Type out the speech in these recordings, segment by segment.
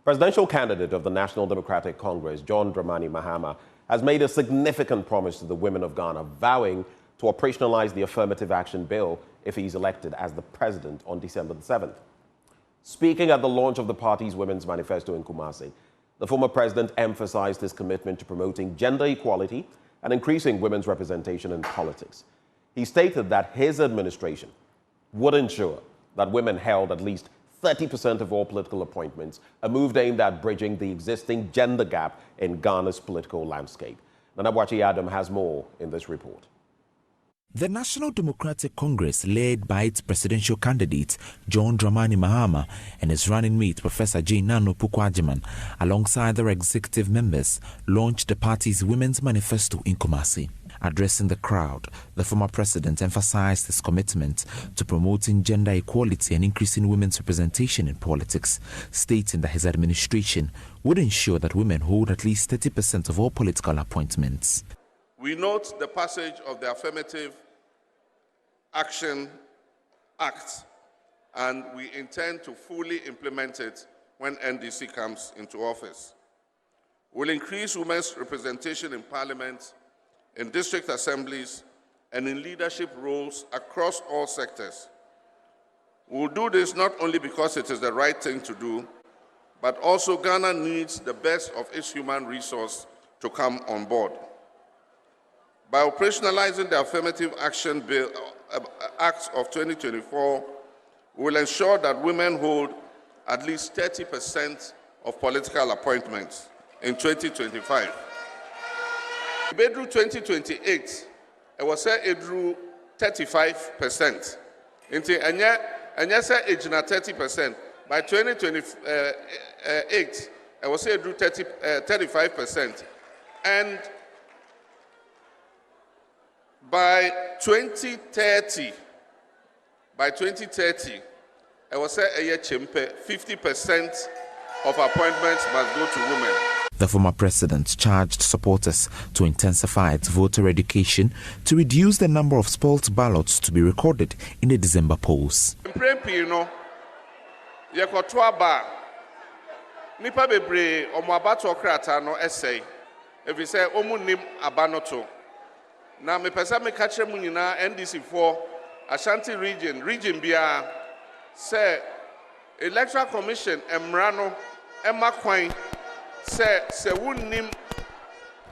Presidential candidate of the National Democratic Congress, John Dramani Mahama, has made a significant promise to the women of Ghana, vowing to operationalize the affirmative action bill if he is elected as the president on December the 7th. Speaking at the launch of the party's Women's Manifesto in Kumasi, the former president emphasized his commitment to promoting gender equality and increasing women's representation in politics. He stated that his administration would ensure that women held at least 30% of all political appointments, a move aimed at bridging the existing gender gap in Ghana's political landscape. Nana Bwachi Adam has more in this report. The National Democratic Congress, led by its presidential candidate, John Dramani Mahama, and his running mate, Professor J. Nano Pukwagyeman, alongside their executive members, launched the party's Women's Manifesto in Kumasi. Addressing the crowd, the former president emphasized his commitment to promoting gender equality and increasing women's representation in politics, stating that his administration would ensure that women hold at least 30% of all political appointments. We note the passage of the Affirmative Action Act, and we intend to fully implement it when NDC comes into office. We'll increase women's representation in parliament, in district assemblies, and in leadership roles across all sectors. We'll do this not only because it is the right thing to do, but also Ghana needs the best of its human resource to come on board. By operationalizing the Affirmative Action Bill, Act of 2024, we will ensure that women hold at least 30% of political appointments in 2025. Bedru 2028, it was said it drew 35%. Into anya say age na 30%. By 2028, it was said it drew 35%. And by 2030, I was say a year 50% of appointments must go to women. The former president charged supporters to intensify its voter education to reduce the number of spoilt ballots to be recorded in the December polls. Nipa bebre omo abato krata no essay if you say omu nim abanoto na me pesa me kache mu nyina NDC for Ashanti region bia say electoral commission emra no ema kwan say wunnim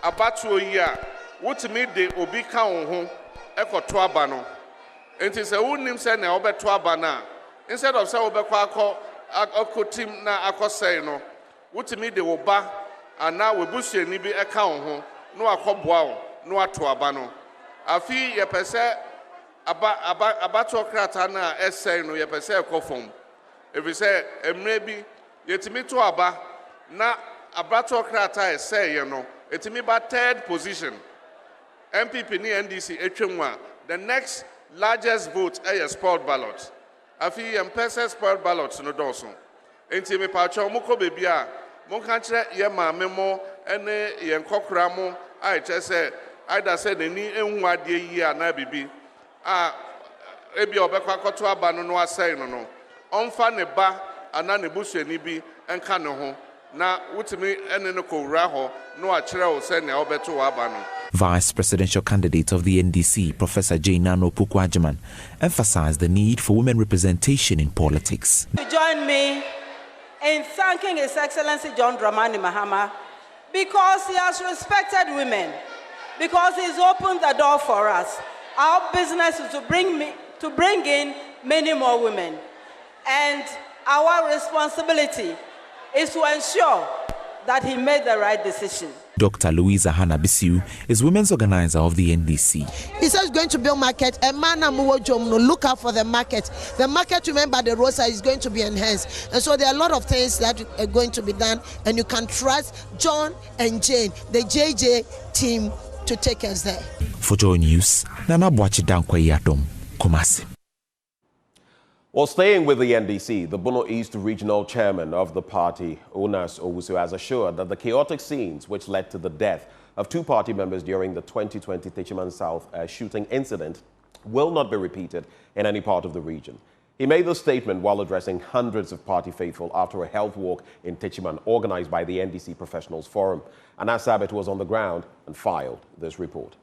abato yi a wotimi de obi ka wo ho ekoto aba no enti say wunnim say na obeto aba na instead of say obekwa akotim na akosai no wotimi de wo ba ana webusuani bi eka wo ho no akọboa wo no ato aba no afi ye pese abato krata na essay no ye pese ekofom if you say emre bi yetimi to aba na abato krata essay ye no etimi ba third position NPP ni NDC etwemwa the next largest vote is spoiled ballot afi ye pese spoiled ballot no donso enti me pacho mko bebi a monka kire ye maame mo ene ye nkokora mo ai chese either say the ni enhu ade yi ana bibi ebi obekwa koto aba no asai no onfa ne ba ana ne busuani bi enka ne ho na wutimi ene no kowura ho no akire wo say ne obeto aba no. Vice presidential candidate of the NDC, Professor J. Nano Pukwagyeman, emphasized the need for women representation in politics. To join me in thanking His Excellency John Dramani Mahama because he has respected women, because he's opened the door for us. Our business is to bring in many more women, and our responsibility is to ensure that he made the right decision. Dr. Louisa Hannah Bisiu is women's organizer of the NDC. He says he's going to build market. And look out for the market. The market, remember, the roadside is going to be enhanced. And so there are a lot of things that are going to be done. And you can trust John and Jane, the JJ team, to take us there. For Joy News, Nana Bwachi Dankwa Kumasi. Well, staying with the NDC, the Bono East Regional Chairman of the party, Onas Owusu, has assured that the chaotic scenes which led to the death of two party members during the 2020 Techiman South shooting incident will not be repeated in any part of the region. He made the statement while addressing hundreds of party faithful after a health walk in Techiman organized by the NDC Professionals Forum. Anas Sabit was on the ground and filed this report.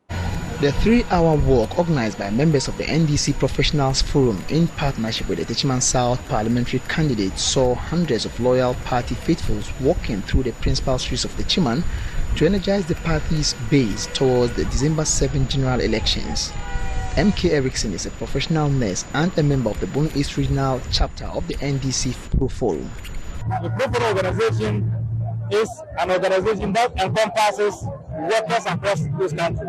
The 3-hour walk organized by members of the NDC Professionals Forum in partnership with the Techiman South parliamentary candidates saw hundreds of loyal party faithfuls walking through the principal streets of Techiman to energize the party's base towards the December 7 general elections. MK Erickson is a professional nurse and a member of the Bono East Regional chapter of the NDC Pro Forum. The Pro Forum organization is an organization that encompasses workers across this country.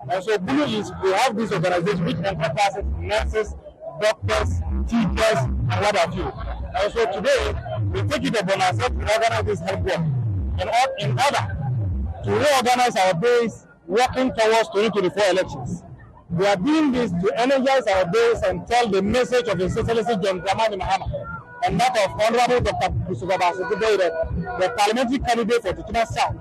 And so Bono East, we have this organization which encompasses nurses, doctors, teachers, and what have you. And so today, we take it upon ourselves to organize this health work in order to reorganize our base working towards 2024 elections. We are doing this to energize our base and tell the message of His Excellency John Dramani Mahama and that of Honorable Dr. Kusugaba, the parliamentary candidate for Techiman South.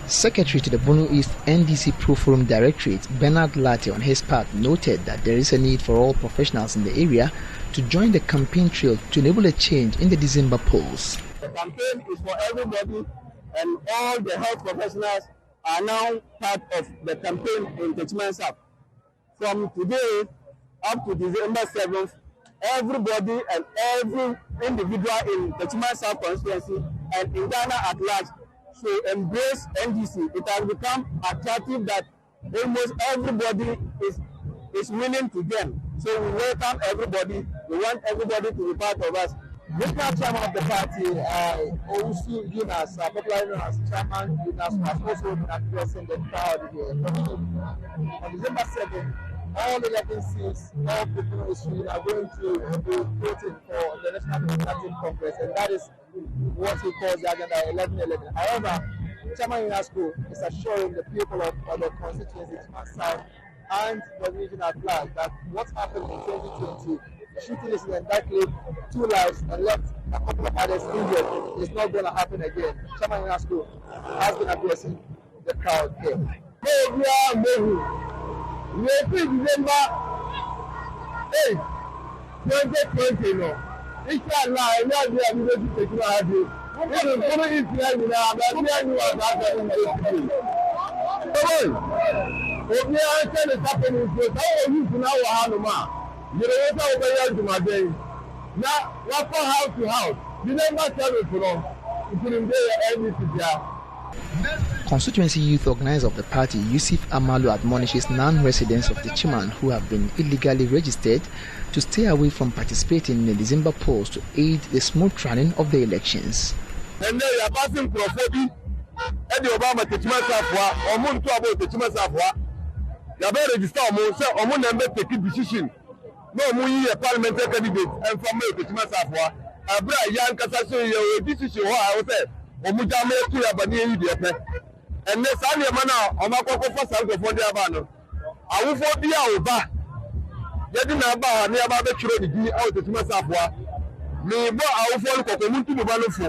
Secretary to the Bono East NDC Pro Forum Directorate, Bernard Latte, on his part, noted that there is a need for all professionals in the area to join the campaign trail to enable a change in the December polls. The campaign is for everybody, and all the health professionals are now part of the campaign in Techiman South. From today up to December 7th, everybody and every individual in the Techiman South constituency and in Ghana at large should embrace NDC. It has become attractive that almost everybody is willing to join. So we welcome everybody. We want everybody to be part of us. Regional chairman of the party, Owusu Yunas, popularly known as Chairman Yunas, has also been addressing the crowd here. On December 7th, all 11 seats, all people in the street are going to be voting for the National Democratic Congress, and that is what he calls the agenda 1111. However, Chairman Yunas is assuring the people of the constituency, South, and the region at large that what happened in 2020, shooting incident that killed 2 lives and left a couple of others injured, is not going to happen again. Chairman Yunas has been addressing the crowd here. We December 8, 2020. No, inshallah, I know we are going to take you. Even Bono East now, but we are new at that time. Come on, if we are telling the happening, how are you to now? Hanuma, you know what over here to my day. Now, what for house to house? You never tell it from. You couldn't be anything there. Constituency youth organizer of the party, Yusuf Amalu, admonishes non-residents of Techiman who have been illegally registered to stay away from participating in the December polls to aid the smooth running of the elections. And they are passing Profodi and the Obama Techiman Safwa, or Moon to about Techiman Safwa. You better register or Moon and make a decision. No, we are parliamentary candidate and from Techiman Safwa. A bright young Cassasso, decision, I was said. Omujame to Yabani, and the Sunday Mana, Omako Fasa for the Abano. I will for the Alba. Yadinaba, nearby the Church, out of Masafwa. Me, but I will follow Komutu Banofo.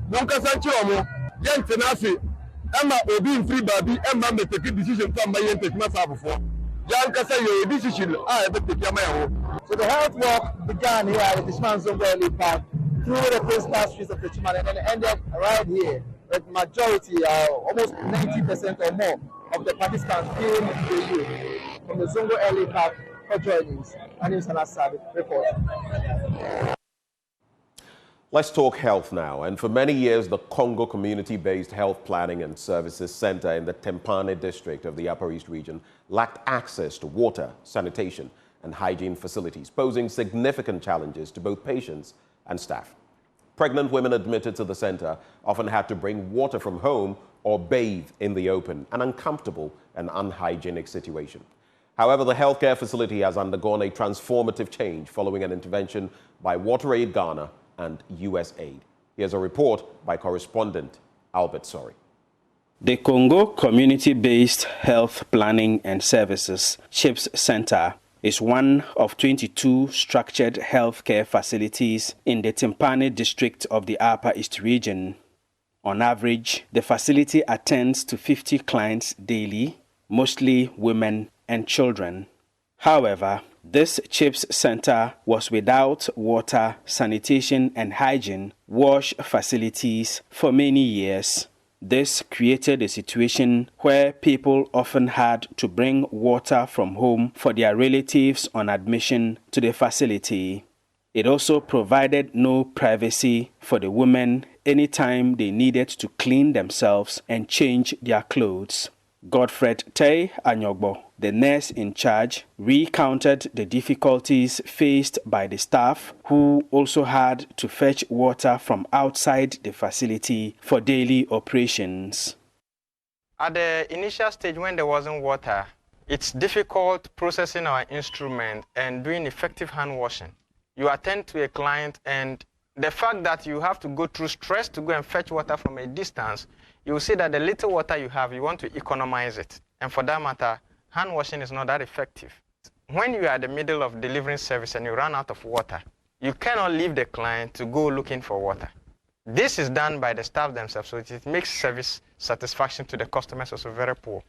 Monka Sanchomo, Yan Tenasi, Emma Obi free baby, Emma make a decision from my Yan Masafo. Yan Casa, your decision, I have to take your. So the health walk began here at the Techiman Valley Park through the principal streets of Techiman and then ended right here. The majority, almost 90% or more of the participants came to you from the Zongo LA Park for joining us. My name is Anas Sabit, report. Let's talk health now. And for many years, the Congo Community-Based Health Planning and Services Center in the Tempane district of the Upper East region lacked access to water, sanitation, and hygiene facilities, posing significant challenges to both patients and staff. Pregnant women admitted to the center often had to bring water from home or bathe in the open, an uncomfortable and unhygienic situation. However, the healthcare facility has undergone a transformative change following an intervention by WaterAid Ghana and USAID. Here's a report by correspondent Albert Sori. The Congo Community-Based Health Planning and Services CHIPS Center is one of 22 structured healthcare facilities in the Tempane district of the Upper East region. On average, the facility attends to 50 clients daily, mostly women and children. However, This CHIPS center was without water, sanitation and hygiene wash facilities for many years. This created a situation where people often had to bring water from home for their relatives on admission to the facility. It also provided no privacy for the women anytime they needed to clean themselves and change their clothes. Godfred Tay Anyogbo, the nurse in charge, recounted the difficulties faced by the staff who also had to fetch water from outside the facility for daily operations. At the initial stage when there wasn't water, it's difficult processing our instrument and doing effective hand washing. You attend to a client and the fact that you have to go through stress to go and fetch water from a distance, you will see that the little water you have, you want to economize it. And for that matter, hand washing is not that effective. When you are in the middle of delivering service and you run out of water, you cannot leave the client to go looking for water. This is done by the staff themselves, so it makes service satisfaction to the customers also very poor.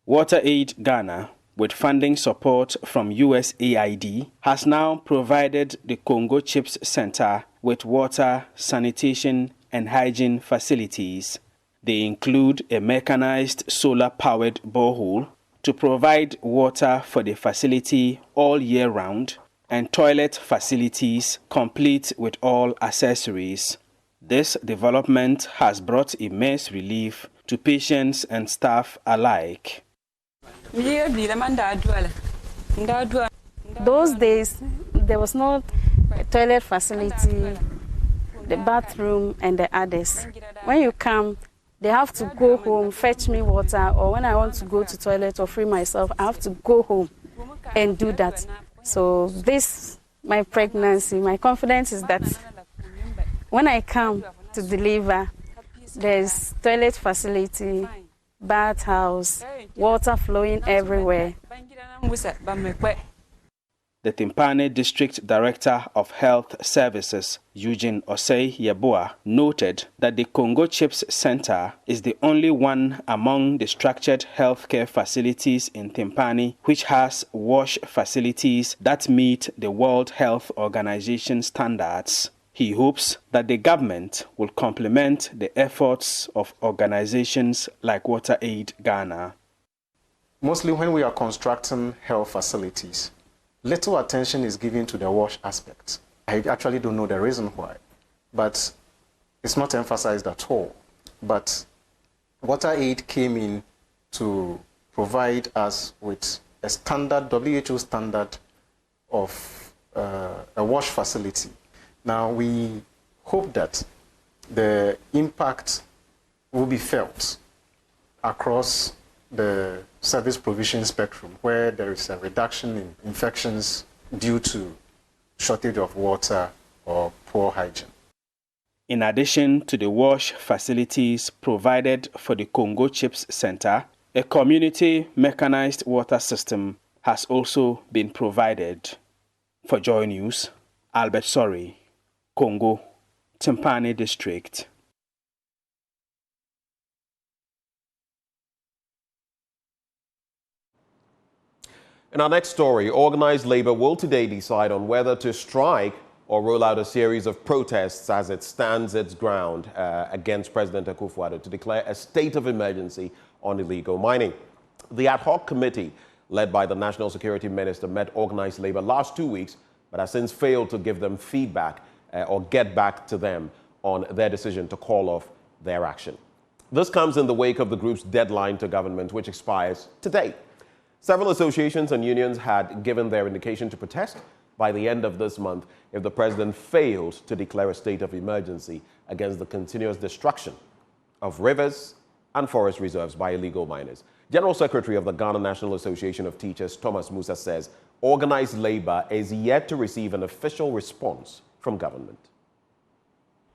WaterAid Ghana, with funding support from USAID, has now provided the Congo CHIPS Center with water, sanitation, and hygiene facilities. They include a mechanized solar-powered borehole to provide water for the facility all year round, and toilet facilities complete with all accessories. This development has brought immense relief to patients and staff alike. Those days, there was no toilet facility, the bathroom, and the others. When you come, they have to go home, fetch me water, or when I want to go to toilet or free myself, I have to go home and do that. So this, my pregnancy, my confidence is that when I come to deliver, there's toilet facility, bathhouse, water flowing everywhere. The Timpane District Director of Health Services, Eugene Osei Yeboah, noted that the Congo CHIPS Center is the only one among the structured healthcare facilities in Timpane which has wash facilities that meet the World Health Organization standards. He hopes that the government will complement the efforts of organizations like WaterAid Ghana. Mostly when we are constructing health facilities, little attention is given to the wash aspect. I actually don't know the reason why, but it's not emphasized at all. But WaterAid came in to provide us with a standard, WHO standard of a wash facility. Now we hope that the impact will be felt across the service provision spectrum, where there is a reduction in infections due to shortage of water or poor hygiene. In addition to the wash facilities provided for the Congo CHIPS Center, a community mechanized water system has also been provided. For Joy News, Albert Sori, Congo, Timpane District. In our next story, organized labor will today decide on whether to strike or roll out a series of protests as it stands its ground against President Akufo-Addo to declare a state of emergency on illegal mining. The ad hoc committee, led by the National Security Minister, met organized labor last 2 weeks, but has since failed to give them feedback or get back to them on their decision to call off their action. This comes in the wake of the group's deadline to government, which expires today. Several associations and unions had given their indication to protest by the end of this month if the president failed to declare a state of emergency against the continuous destruction of rivers and forest reserves by illegal miners. General Secretary of the Ghana National Association of Teachers, Thomas Musa, says organized labor is yet to receive an official response from government.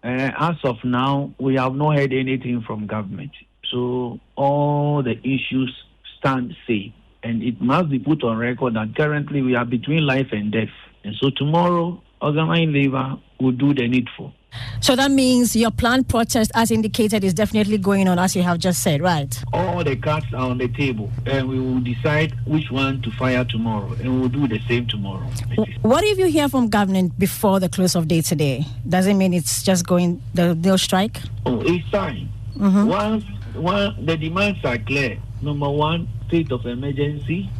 As of now, we have not heard anything from government. So all the issues stand safe. And it must be put on record that currently we are between life and death. And so tomorrow, organized labor will do the needful. So that means your planned protest, as indicated, is definitely going on, as you have just said, right? All the cards are on the table, and we will decide which one to fire tomorrow, and we'll do the same tomorrow. What if you hear from government before the close of day today? Does it mean it's just going, they'll strike? Oh, it's fine. Once the demands are clear. Number one, state of emergency.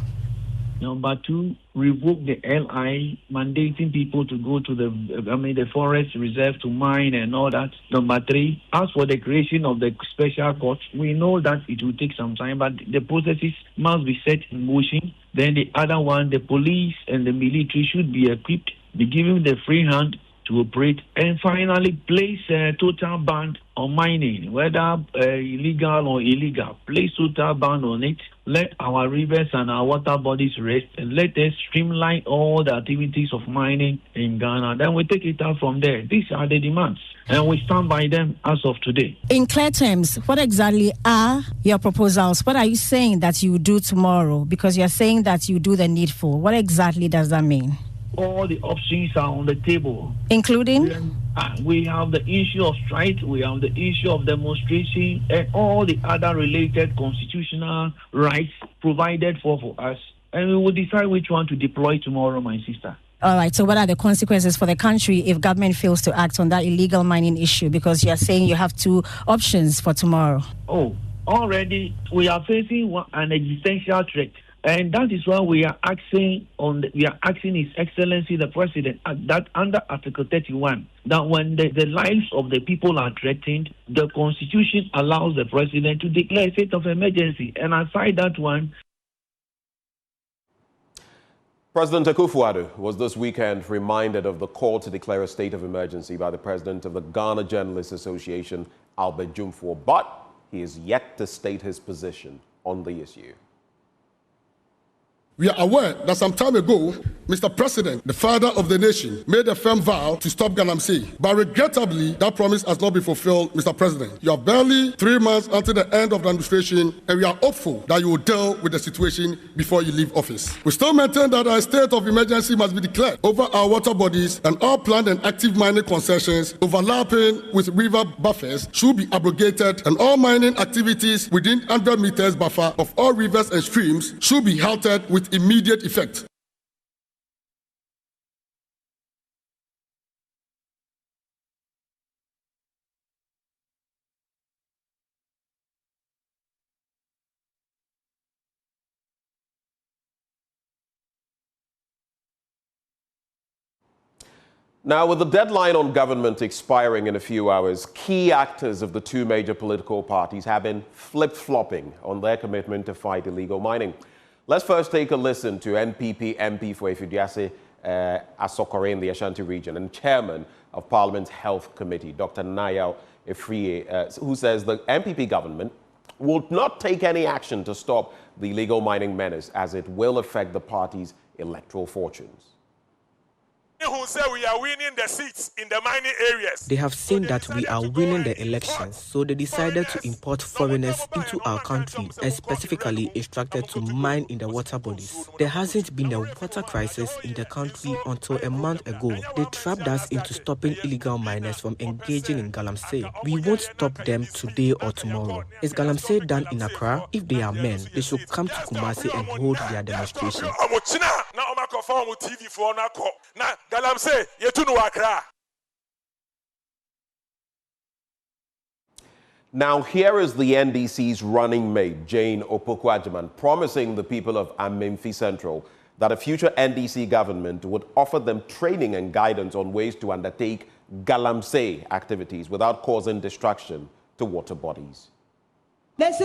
Number two, revoke the LI, mandating people to go to the forest reserve to mine and all that. Number three, as for the creation of the special court, we know that it will take some time, but the processes must be set in motion. Then the other one, the police and the military should be equipped, be given the free hand to operate, and finally place a total ban on mining, whether illegal or illegal. Place total ban on it. Let our rivers and our water bodies rest, and let us streamline all the activities of mining in Ghana. Then we take it out from there. These are the demands, and we stand by them as of today. In clear terms, what exactly are your proposals? What are you saying that you do tomorrow? Because you're saying that you do the needful. What exactly does that mean? All the options are on the table. Including? We have the issue of strike, we have the issue of demonstration, and all the other related constitutional rights provided for us. And we will decide which one to deploy tomorrow, my sister. All right, so what are the consequences for the country if government fails to act on that illegal mining issue? Because you're saying you have two options for tomorrow. Oh, already we are facing an existential threat. And that is why we are asking His Excellency the President that under Article 31, that when the lives of the people are threatened, the Constitution allows the President to declare a state of emergency. And aside that one, President Akufo-Addo was this weekend reminded of the call to declare a state of emergency by the president of the Ghana Journalists Association, Albert Jumfuo, but he is yet to state his position on the issue. We are aware that some time ago, Mr. President, the father of the nation, made a firm vow to stop galamsey. But regrettably, that promise has not been fulfilled, Mr. President. You are barely 3 months until the end of the administration, and we are hopeful that you will deal with the situation before you leave office. We still maintain that a state of emergency must be declared over our water bodies, and all planned and active mining concessions overlapping with river buffers should be abrogated, and all mining activities within 100 meters buffer of all rivers and streams should be halted with immediate effect. Now, with the deadline on government expiring in a few hours, key actors of the two major political parties have been flip-flopping on their commitment to fight illegal mining. Let's first take a listen to NPP MP for Efidiase Asokore in the Ashanti region and chairman of Parliament's Health Committee, Dr. Nayao Efrie, who says the NPP government will not take any action to stop the illegal mining menace, as it will affect the party's electoral fortunes. Who say we are winning the seats in the mining areas. They have seen that we are winning the elections, so they decided to import foreigners into our country and specifically instructed to mine in the water bodies. There hasn't been a water crisis in the country until a month ago. They trapped us into stopping illegal miners from engaging in galamsey. We won't stop them today or tomorrow. Is galamsey done in Accra? If they are men, they should come to Kumasi and hold their demonstration. Now, here is the NDC's running mate, Jane Opoku-Agyeman, promising the people of Amemfi Central that a future NDC government would offer them training and guidance on ways to undertake galamsey activities without causing destruction to water bodies. If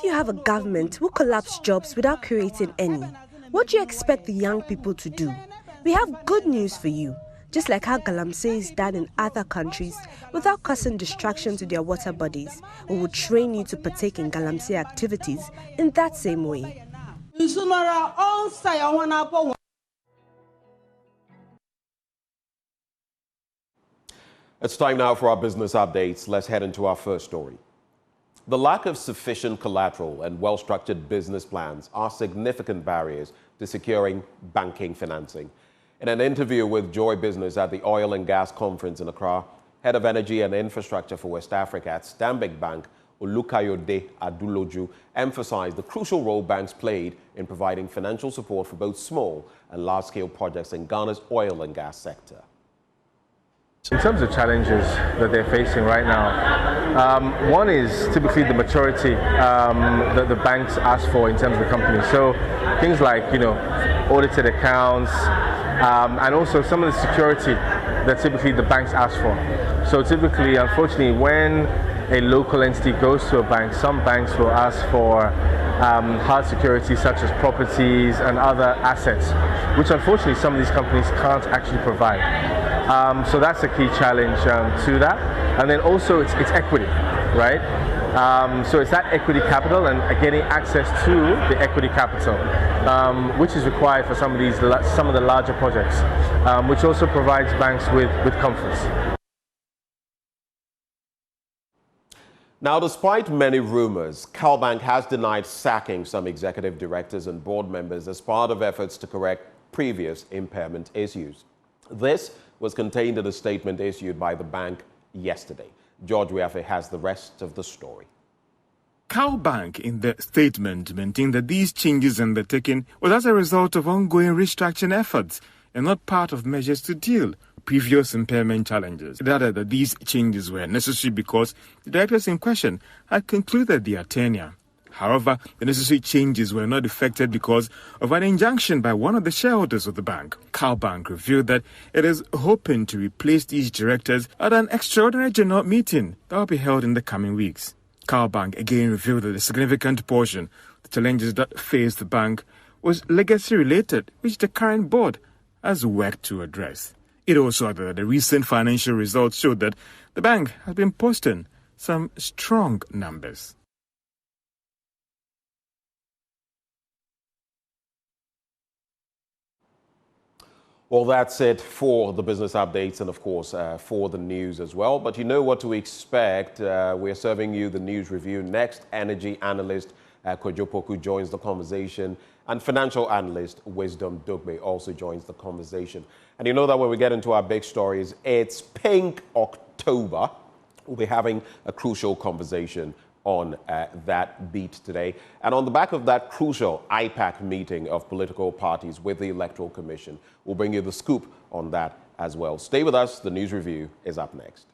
you have a government who collapses jobs without creating any, what do you expect the young people to do? We have good news for you. Just like how galamsey is done in other countries without causing destruction to their water bodies, we will train you to partake in galamsey activities in that same way. It's time now for our business updates. Let's head into our first story. The lack of sufficient collateral and well-structured business plans are significant barriers to securing banking financing. In an interview with Joy Business at the Oil and Gas Conference in Accra, Head of Energy and Infrastructure for West Africa at Stanbic Bank, Olukayode Aduloju, emphasized the crucial role banks played in providing financial support for both small and large-scale projects in Ghana's oil and gas sector. In terms of challenges that they're facing right now, one is typically the maturity that the banks ask for in terms of the company. So things like, audited accounts, and also some of the security that typically the banks ask for. So typically, unfortunately, when a local entity goes to a bank, some banks will ask for hard security such as properties and other assets, which unfortunately some of these companies can't actually provide. So that's a key challenge to that. And then also it's equity, right? So it's that equity capital and getting access to the equity capital, which is required for some of the larger projects, which also provides banks with comforts. Now, despite many rumors, CalBank has denied sacking some executive directors and board members as part of efforts to correct previous impairment issues. This was contained in a statement issued by the bank yesterday. George Weafe has the rest of the story. CalBank in the statement maintained that these changes undertaken were as a result of ongoing restructuring efforts and not part of measures to deal previous impairment challenges. It added that these changes were necessary because the directors in question had concluded their tenure. However, the necessary changes were not effected because of an injunction by one of the shareholders of the bank. CalBank revealed that it is hoping to replace these directors at an extraordinary general meeting that will be held in the coming weeks. CalBank again revealed that a significant portion of the challenges that faced the bank was legacy-related, which the current board has worked to address. It also added that the recent financial results showed that the bank has been posting some strong numbers. Well, that's it for the business updates and, of course, for the news as well. But you know what to expect. We're serving you the news review next. Energy analyst Kojo Poku joins the conversation. And financial analyst Wisdom Dugbe also joins the conversation. And you know that when we get into our big stories, it's Pink October. We'll be having a crucial conversation on that beat today. And on the back of that crucial IPAC meeting of political parties with the Electoral Commission, we'll bring you the scoop on that as well. Stay with us. The news review is up next.